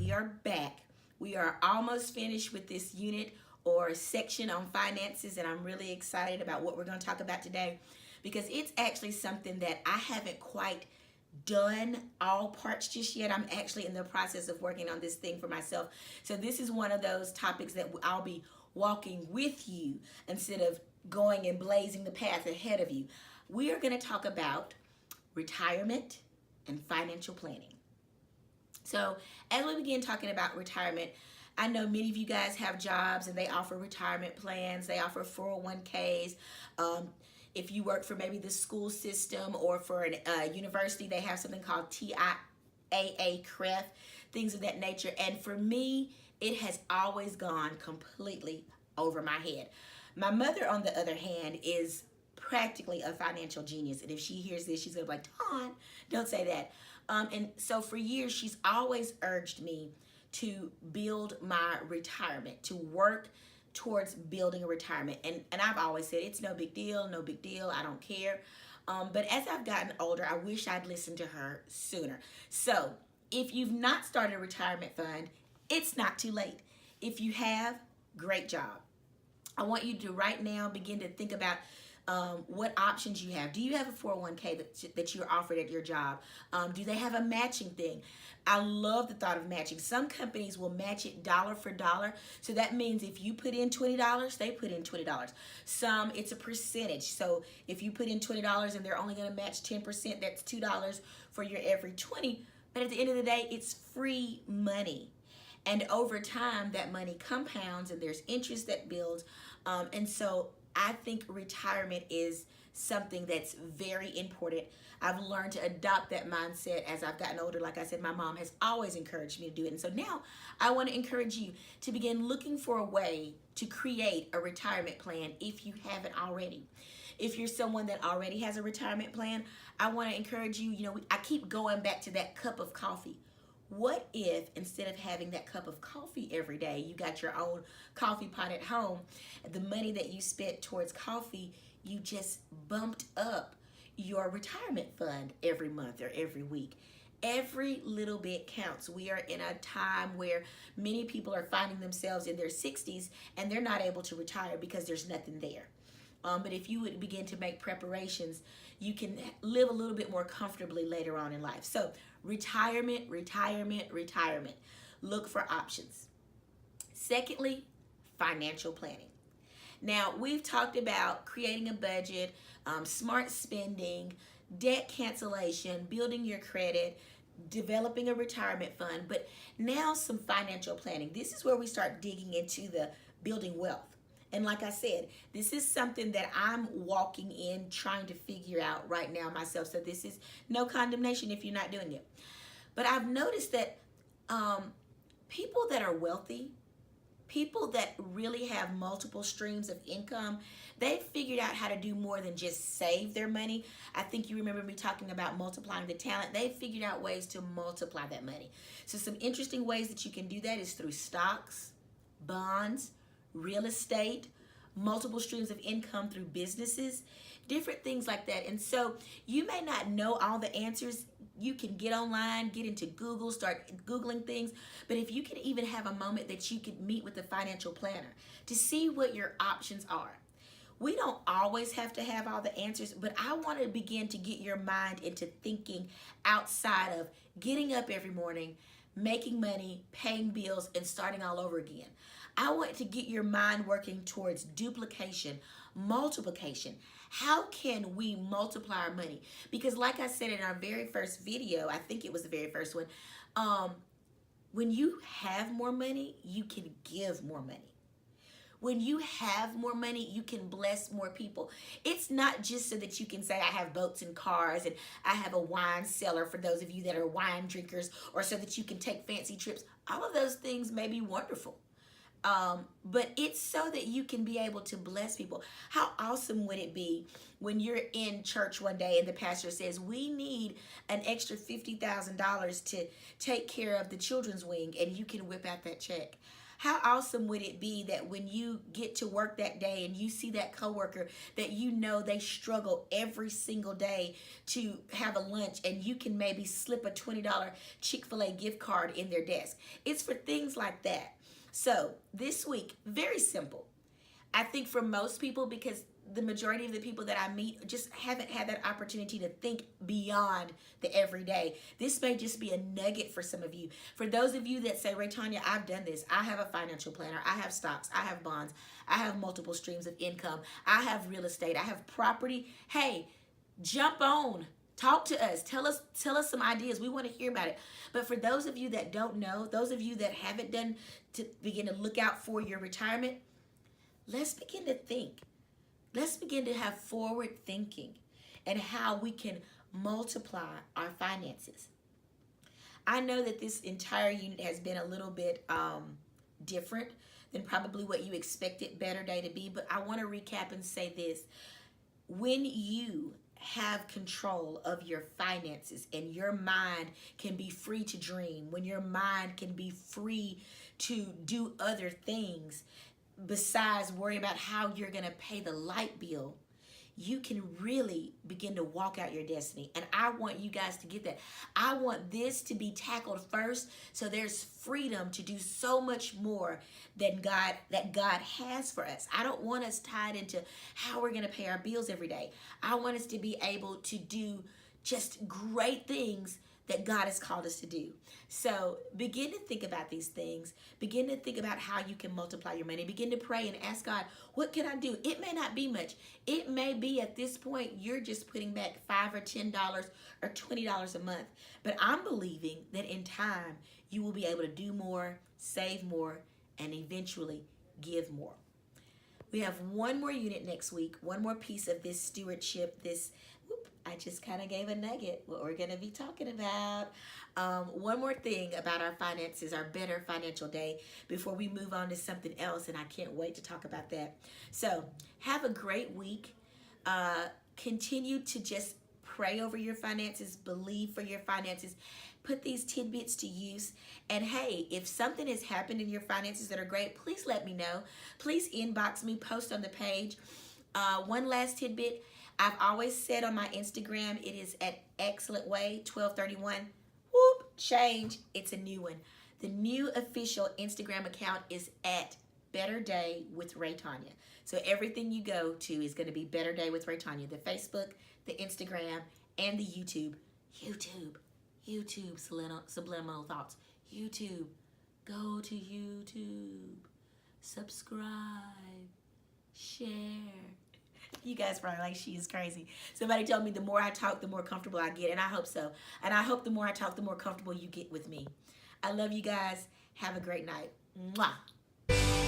we are back. We are almost finished with this unit or section on finances, and I'm really excited about what we're going to talk about today because it's actually something that I haven't quite done all parts just yet. I'm actually in the process of working on this thing for myself. So this is one of those topics that I'll be walking with you instead of going and blazing the path ahead of you. We are going to talk about retirement and financial planning. So as we begin talking about retirement, I know many of you guys have jobs and they offer retirement plans. They offer 401ks. If you work for maybe the school system or for a university, they have something called TIAA, CREF, things of that nature. And for me, it has always gone completely over my head. My mother, on the other hand, is practically a financial genius. And if she hears this, she's going to be like, Dawn, don't say that. And so for years, she's always urged me to build my retirement, to work towards building a retirement. And I've always said, it's no big deal, no big deal, I don't care. But as I've gotten older, I wish I'd listened to her sooner. So if you've not started a retirement fund, it's not too late. If you have, great job. I want you to right now begin to think about what options you have. Do you have a 401k that you're offered at your job? Do they have a matching thing? I love the thought of matching. Some companies will match it dollar for dollar. So that means if you put in $20, they put in $20. Some, it's a percentage. So if you put in $20 and they're only going to match 10%, that's $2 for your every 20. But at the end of the day, it's free money. And over time, that money compounds and there's interest that builds. And so I think retirement is something that's very important. I've learned to adopt that mindset as I've gotten older. Like I said, my mom has always encouraged me to do it. And so now I want to encourage you to begin looking for a way to create a retirement plan if you haven't already. If you're someone that already has a retirement plan, I want to encourage you, I keep going back to that cup of coffee. What if instead of having that cup of coffee every day, you got your own coffee pot at home, the money that you spent towards coffee, you just bumped up your retirement fund every month or every week? Every little bit counts. We are in a time where many people are finding themselves in their 60s and they're not able to retire because there's nothing there. But if you would begin to make preparations, you can live a little bit more comfortably later on in life. So retirement. Look for options. Secondly, financial planning. Now, we've talked about creating a budget, smart spending, debt cancellation, building your credit, developing a retirement fund, but now some financial planning. This is where we start digging into the building wealth. And like I said, this is something that I'm walking in trying to figure out right now myself. So this is no condemnation if you're not doing it. But I've noticed that people that are wealthy, people that really have multiple streams of income, they've figured out how to do more than just save their money. I think you remember me talking about multiplying the talent. They've figured out ways to multiply that money. So some interesting ways that you can do that is through stocks, bonds, real estate, multiple streams of income through businesses, different things like that. And so you may not know all the answers. You can get online, get into Google, start Googling things. But if you can even have a moment that you could meet with a financial planner to see what your options are. We don't always have to have all the answers, but I want to begin to get your mind into thinking outside of getting up every morning, making money, paying bills, and starting all over again. I want to get your mind working towards duplication, multiplication. How can we multiply our money? Because like I said in our very first video, I think it was the very first one, when you have more money, you can give more money. When you have more money, you can bless more people. It's not just so that you can say, I have boats and cars and I have a wine cellar for those of you that are wine drinkers, or so that you can take fancy trips. All of those things may be wonderful. But it's so that you can be able to bless people. How awesome would it be when you're in church one day and the pastor says, we need an extra $50,000 to take care of the children's wing, and you can whip out that check? How awesome would it be that when you get to work that day and you see that coworker that you know they struggle every single day to have a lunch, and you can maybe slip a $20 Chick-fil-A gift card in their desk. It's for things like that. So this week, very simple. I think for most people, because the majority of the people that I meet just haven't had that opportunity to think beyond the everyday. This may just be a nugget for some of you. For those of you that say, Raytanya, I've done this. I have a financial planner. I have stocks. I have bonds. I have multiple streams of income. I have real estate. I have property. Hey, jump on. Talk to us. Tell us some ideas. We want to hear about it. But for those of you that don't know, those of you that haven't done to begin to look out for your retirement, let's begin to think. Let's begin to have forward thinking and how we can multiply our finances. I know that this entire unit has been a little bit different than probably what you expected Better Day to be, but I want to recap and say this. When you have control of your finances and your mind can be free to dream, when your mind can be free to do other things, besides worry about how you're going to pay the light bill, you can really begin to walk out your destiny. And I want you guys to get that. I want this to be tackled first, so there's freedom to do so much more than God has for us. I don't want us tied into how we're going to pay our bills every day. I want us to be able to do just great things that God has called us to do. So begin to think about these things. Begin to think about how you can multiply your money. Begin to pray and ask God, what can I do? It may not be much. It may be at this point you're just putting back $5 or $10 or $20 a month. But I'm believing that in time you will be able to do more, save more, and eventually give more. We have one more unit next week, one more piece of this stewardship, I just kind of gave a nugget what we're going to be talking about. One more thing about our finances, our Better Financial Day, before we move on to something else, and I can't wait to talk about that. So have a great week. Continue to just pray over your finances, believe for your finances, put these tidbits to use. And hey, if something has happened in your finances that are great, please let me know. Please inbox me, post on the page. One last tidbit. I've always said on my Instagram, it is at Excellent Way 1231. Whoop, change. It's a new one. The new official Instagram account is at Better Day with Raytanya. So everything you go to is going to be Better Day with Raytanya. The Facebook, the Instagram, and the YouTube. YouTube, Subliminal Thoughts. YouTube. Go to YouTube. Subscribe. Share. You guys probably like, she is crazy. Somebody told me the more I talk, the more comfortable I get, and I hope so. And I hope the more I talk, the more comfortable you get with me. I love you guys. Have a great night. Mwah.